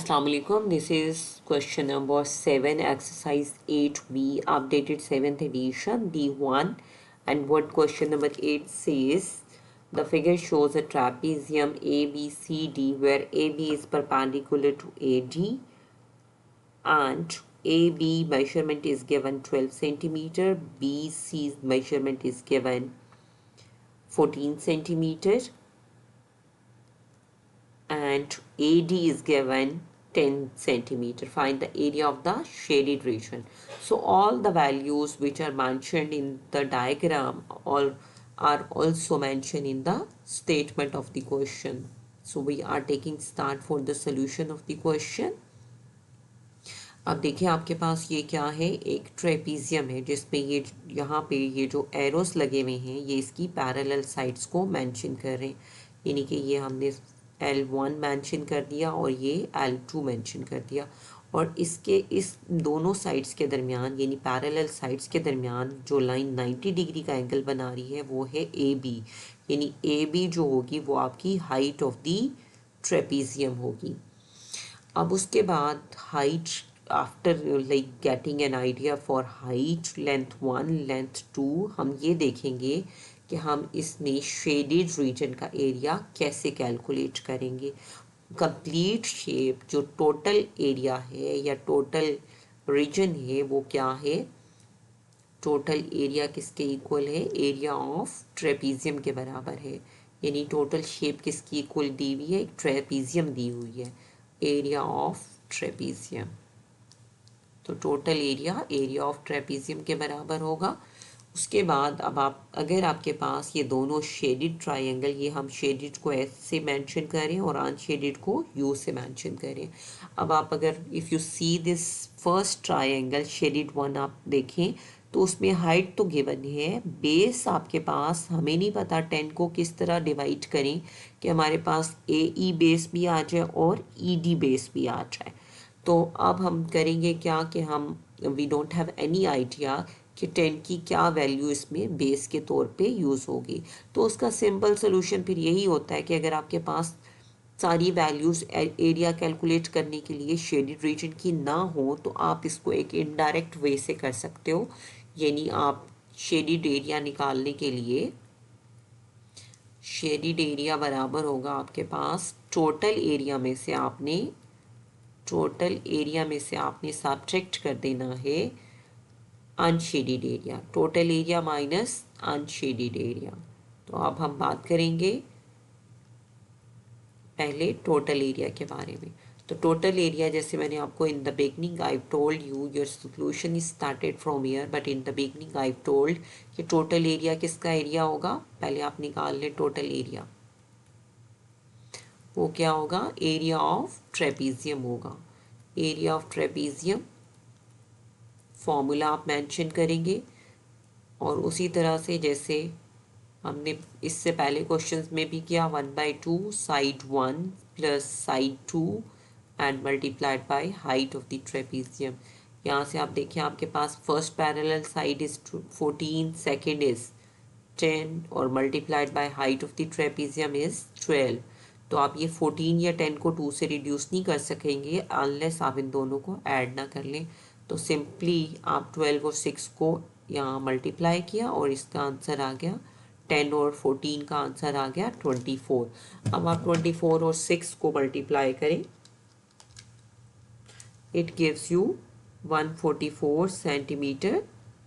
Assalamu alaikum. This is question number 7, exercise 8B, updated 7th edition, D1. And what question number 8 says, the figure shows a trapezium ABCD where AB is perpendicular to AD and AB measurement is given 12 centimeter, BC's measurement is given 14 centimeter, and AD is given 10 centimeter. Find the area of the shaded region. So all the values which are mentioned in the diagram all are also mentioned in the statement of the question. So we are taking start for the solution of the question. अब देखिए आपके पास ये क्या है, एक trapezium है जिसमें ये यहाँ पे ये जो एरोस लगे हुए हैं ये इसकी पैरेलल साइड्स को मेंशन कर रहे हैं, यानी कि ये हमने L1 मेंशन कर दिया और ये L2 मेंशन कर दिया, और इसके इस दोनों साइड्स के दरमियान यानी पैरेलल साइड्स के दरमियान जो लाइन 90 डिग्री का एंगल बना रही है वो है AB, यानी AB जो होगी वो आपकी हाइट ऑफ दी ट्रेपीजियम होगी। अब उसके बाद height, after like getting an idea for height, length 1 length 2, हम ये देखेंगे कि हम इसमें शेडेड रीजन का एरिया कैसे कैलकुलेट करेंगे। कंप्लीट शेप जो टोटल एरिया है या टोटल रीजन है वो क्या है, टोटल एरिया किसके इक्वल है, एरिया ऑफ ट्रेपीजियम के बराबर है, यानी टोटल शेप किसकी इक्वल दी हुई है, एक ट्रेपीजियम दी हुई है, एरिया ऑफ ट्रेपीजियम। तो टोटल एरिया ऑफ ट्रेपीजियम के बराबर होगा। उसके बाद अब आप अगर आपके पास ये दोनों शेडेड ट्रायंगल, ये हम शेडेड को एस से मेंशन करें और अनशेडेड को यू से मेंशन करें। अब आप अगर if you see this first triangle shaded one आप देखें तो उसमें हाइट तो गिवन है, बेस आपके पास हमें नहीं पता 10 को किस तरह डिवाइड करें कि हमारे पास ए ई बेस भी आ जाए और ई डी बेस भी आ जाए। तो अब हम करेंगे क्या कि हम we don't have any idea कि 10 की क्या वैल्यू इसमें बेस के तौर पे यूज़ होगी। तो उसका सिंपल सोल्यूशन फिर यही होता है कि अगर आपके पास सारी वैल्यूज़ एरिया कैलकुलेट करने के लिए शेडेड रीजन की ना हो तो आप इसको एक इनडायरेक्ट वे से कर सकते हो, यानी आप शेडेड एरिया निकालने के लिए शेडेड एरिया बराबर होगा आपके पास टोटल एरिया में से आपने सब्ट्रैक्ट कर देना है unshielded area, total area minus unshielded area. तो अब हम बात करेंगे पहले टोटल एरिया के बारे में। तो टोटल एरिया, जैसे मैंने आपको in the beginning I told you your solution is started from here, but in the beginning I told कि टोटल एरिया किसका एरिया होगा, पहले आप निकाल लें टोटल एरिया, वो क्या होगा, एरिया ऑफ ट्रेपीजियम होगा। एरिया ऑफ ट्रेपीजियम फॉर्मूला आप मेंशन करेंगे और उसी तरह से जैसे हमने इससे पहले क्वेश्चंस में भी किया, 1/2 side 1 plus side 2 and multiplied by height of the trapezium. यहाँ से आप देखिए आपके पास first parallel side is 14, second is 10 और multiplied by height of the trapezium is 12। तो आप ये 14 या 10 को 2 से रिड्यूस नहीं कर सकेंगे अनलेस आप इन दोनों को ऐड ना कर लें। तो सिंपली आप 12 और 6 को यहाँ मल्टीप्लाई किया और इसका आंसर आ गया 10 और 14 का आंसर आ गया 24। अब आप 24 और 6 को मल्टीप्लाई करें, it gives you 144 centimetre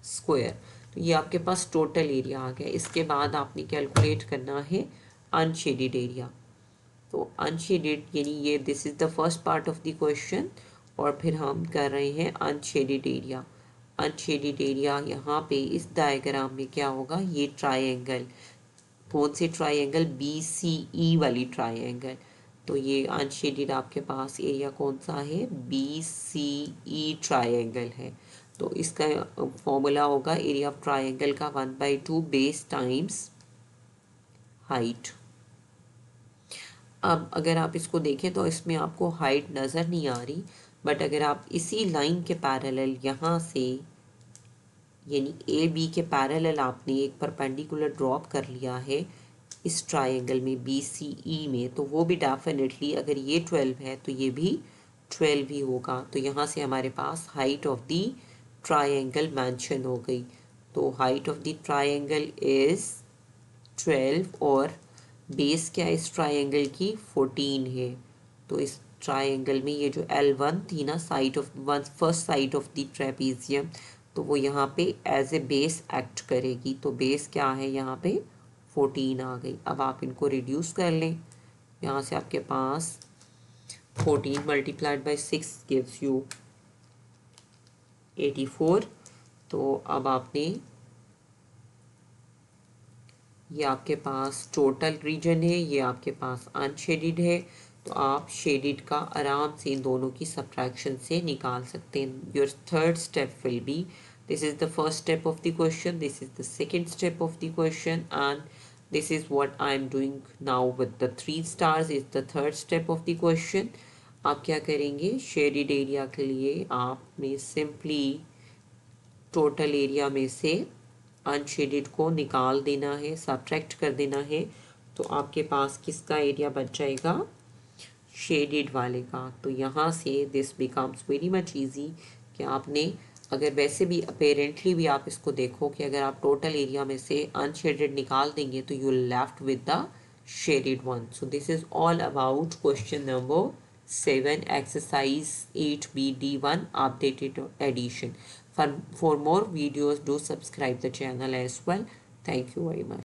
square. तो ये आपके पास टोटल एरिया आ गया। इसके बाद आपने कैलकुलेट करना है अनशेडेड एरिया। तो अनशेडेड यानी ये this is the first part of the question और फिर हम कर रहे हैं अनशेडेड एरिया। अनशेडेड एरिया यहाँ पे इस डायग्राम में क्या होगा, ये ट्रायंगल, कौन से ट्रायंगल, BCE वाली ट्रायंगल। तो ये अनशेडेड आपके पास एरिया कौन सा है, BCE ट्रायंगल है। तो इसका फॉर्मूला होगा एरिया ऑफ ट्रायंगल का 1/2 बेस टाइम्स हाइट। अब अगर आप इसको देखें तो इसमें आपको हाइट नज़र नहीं आ रही, बट अगर आप इसी लाइन के पैरेलल यहाँ से यानी AB के पैरेलल आपने एक परपेंडिकुलर ड्रॉप कर लिया है इस ट्रायंगल में BCE में, तो वो भी डेफिनेटली अगर ये 12 है तो ये भी 12 ही होगा। तो यहाँ से हमारे पास height of the triangle mention हो गई। तो height of the triangle is 12 और बेस क्या है इस ट्राइंगल की 14 है। तो इस ट्राइंगल में ये जो L1 थी ना, side of one first side of the trapezium, तो वो यहाँ पे एज ए बेस एक्ट करेगी। तो बेस क्या है यहाँ पे 14 आ गई। अब आप इनको रिड्यूस कर लें। यहाँ से आपके पास 14 मल्टीप्लाइड बाई 6 गिव्स यू 84। तो अब आपने ये आपके पास टोटल रीजन है, ये आपके पास अनशेडिड है। तो आप शेडिड का आराम से इन दोनों की सब्ट्रैक्शन से निकाल सकते हैं। Your third step will be, this is the first step of the question, this is the second step of the question, and this is what I am doing now with the 3 stars is the third step of the question. आप क्या करेंगे, shaded area के लिए आपने simply total area में से unshielded को निकाल देना है, सब्ट्रैक्ट कर देना है। तो आपके पास किसका एरिया बच जाएगा, शेडेड वाले का। तो यहाँ से this becomes very much easy कि आपने अगर वैसे भी अपेरेंटली भी आप इसको देखो कि अगर आप टोटल एरिया में से अनशेडेड निकाल देंगे तो you left with the shaded one. So this is all about question number 7, exercise 8B-D1 updated addition. For more videos, do subscribe the channel as well. Thank you very much.